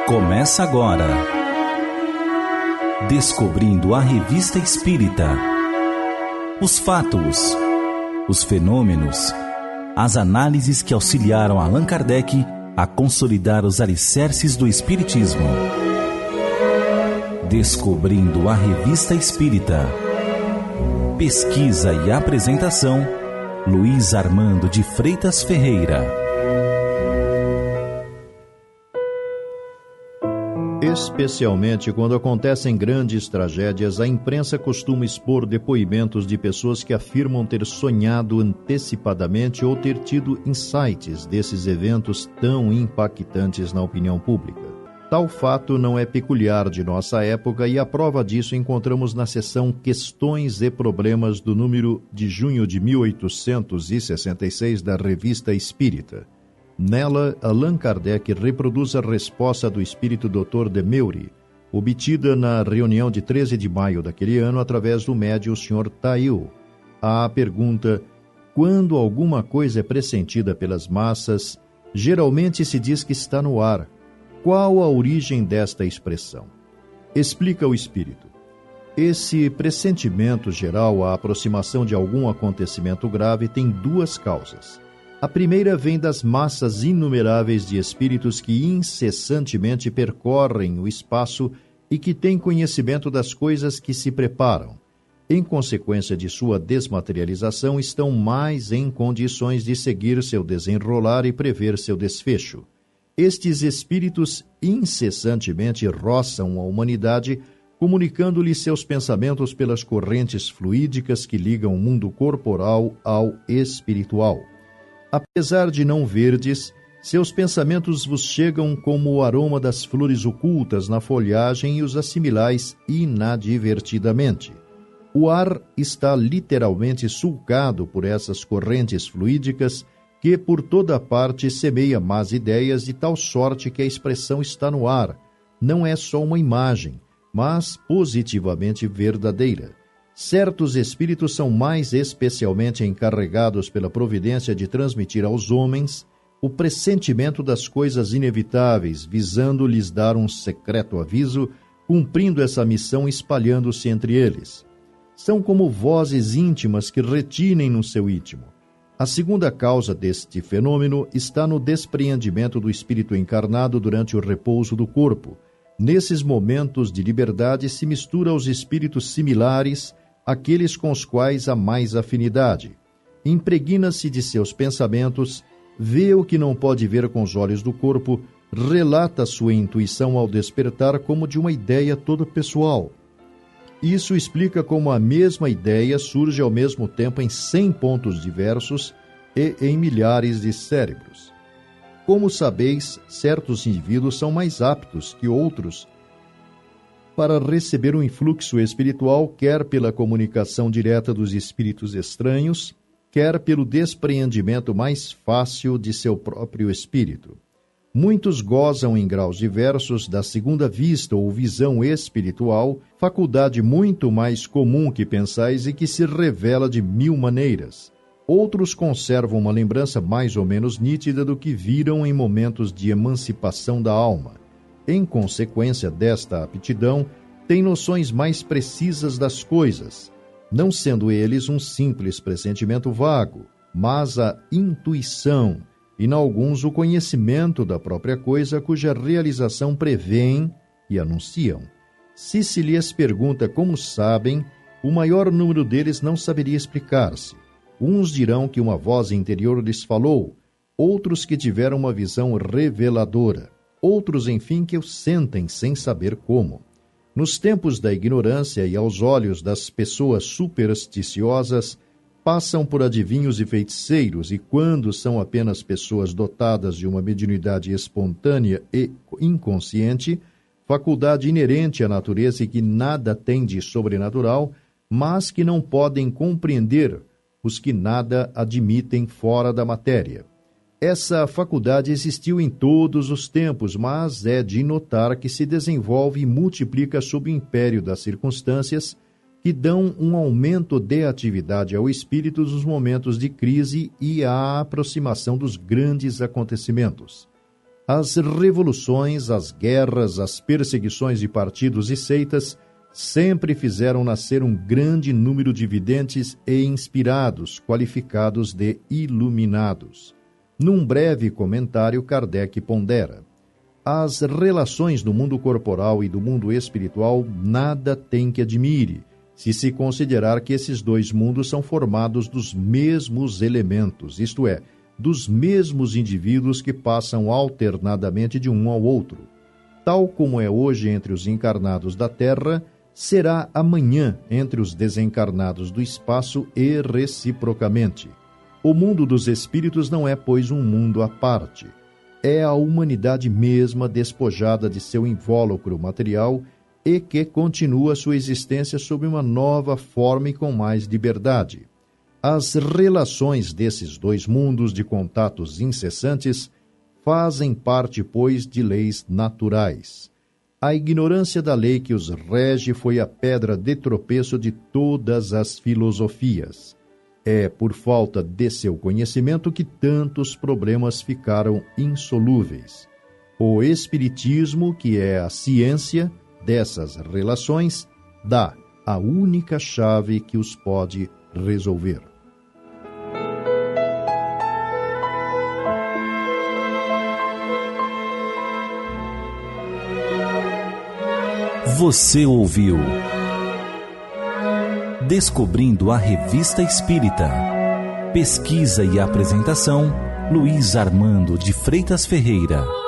Começa agora Descobrindo a Revista Espírita. Os fatos, os fenômenos, as análises que auxiliaram Allan Kardec a consolidar os alicerces do Espiritismo. Descobrindo a Revista Espírita. Pesquisa e apresentação, Luiz Armando de Freitas Ferreira. Especialmente quando acontecem grandes tragédias, a imprensa costuma expor depoimentos de pessoas que afirmam ter sonhado antecipadamente ou ter tido insights desses eventos tão impactantes na opinião pública. Tal fato não é peculiar de nossa época e a prova disso encontramos na seção Questões e Problemas do número de junho de 1866 da Revista Espírita. Nela, Allan Kardec reproduz a resposta do espírito Dr. de Meury, obtida na reunião de 13 de maio daquele ano através do médium Sr. Tail. À pergunta, quando alguma coisa é pressentida pelas massas, geralmente se diz que está no ar. Qual a origem desta expressão? Explica o espírito. Esse pressentimento geral, a aproximação de algum acontecimento grave, tem duas causas. A primeira vem das massas inumeráveis de espíritos que incessantemente percorrem o espaço e que têm conhecimento das coisas que se preparam. Em consequência de sua desmaterialização, estão mais em condições de seguir seu desenrolar e prever seu desfecho. Estes espíritos incessantemente roçam a humanidade, comunicando-lhe seus pensamentos pelas correntes fluídicas que ligam o mundo corporal ao espiritual. Apesar de não verdes, seus pensamentos vos chegam como o aroma das flores ocultas na folhagem e os assimilais inadvertidamente. O ar está literalmente sulcado por essas correntes fluídicas que por toda parte semeia más ideias de tal sorte que a expressão está no ar. Não é só uma imagem, mas positivamente verdadeira. Certos espíritos são mais especialmente encarregados pela providência de transmitir aos homens o pressentimento das coisas inevitáveis, visando lhes dar um secreto aviso, cumprindo essa missão espalhando-se entre eles. São como vozes íntimas que retinem no seu íntimo. A segunda causa deste fenômeno está no despreendimento do espírito encarnado durante o repouso do corpo. Nesses momentos de liberdade se mistura aos espíritos similares, aqueles com os quais há mais afinidade. Impregna-se de seus pensamentos, vê o que não pode ver com os olhos do corpo, relata sua intuição ao despertar como de uma ideia toda pessoal. Isso explica como a mesma ideia surge ao mesmo tempo em 100 pontos diversos e em milhares de cérebros. Como sabeis, certos indivíduos são mais aptos que outros para receber um influxo espiritual, quer pela comunicação direta dos espíritos estranhos, quer pelo despreendimento mais fácil de seu próprio espírito. Muitos gozam em graus diversos da segunda vista ou visão espiritual, faculdade muito mais comum que pensais e que se revela de 1000 maneiras. Outros conservam uma lembrança mais ou menos nítida do que viram em momentos de emancipação da alma. Em consequência desta aptidão, têm noções mais precisas das coisas, não sendo eles um simples pressentimento vago, mas a intuição, e, em alguns, o conhecimento da própria coisa cuja realização prevêem e anunciam. Se se lhes pergunta como sabem, o maior número deles não saberia explicar-se. Uns dirão que uma voz interior lhes falou, outros que tiveram uma visão reveladora, outros, enfim, que o sentem sem saber como. Nos tempos da ignorância e aos olhos das pessoas supersticiosas, passam por adivinhos e feiticeiros e, quando são apenas pessoas dotadas de uma mediunidade espontânea e inconsciente, faculdade inerente à natureza e que nada tem de sobrenatural, mas que não podem compreender os que nada admitem fora da matéria. Essa faculdade existiu em todos os tempos, mas é de notar que se desenvolve e multiplica sob o império das circunstâncias que dão um aumento de atividade ao espírito nos momentos de crise e à aproximação dos grandes acontecimentos. As revoluções, as guerras, as perseguições de partidos e seitas sempre fizeram nascer um grande número de videntes e inspirados, qualificados de iluminados. Num breve comentário, Kardec pondera: as relações do mundo corporal e do mundo espiritual nada tem que admire, se se considerar que esses dois mundos são formados dos mesmos elementos, isto é, dos mesmos indivíduos que passam alternadamente de um ao outro. Tal como é hoje entre os encarnados da Terra, será amanhã entre os desencarnados do espaço e reciprocamente. O mundo dos espíritos não é, pois, um mundo à parte. É a humanidade mesma despojada de seu invólucro material e que continua sua existência sob uma nova forma e com mais liberdade. As relações desses dois mundos de contatos incessantes fazem parte, pois, de leis naturais. A ignorância da lei que os rege foi a pedra de tropeço de todas as filosofias. É por falta de seu conhecimento que tantos problemas ficaram insolúveis. O Espiritismo, que é a ciência dessas relações, dá a única chave que os pode resolver. Você ouviu Descobrindo a Revista Espírita. Pesquisa e apresentação, Luiz Armando de Freitas Ferreira.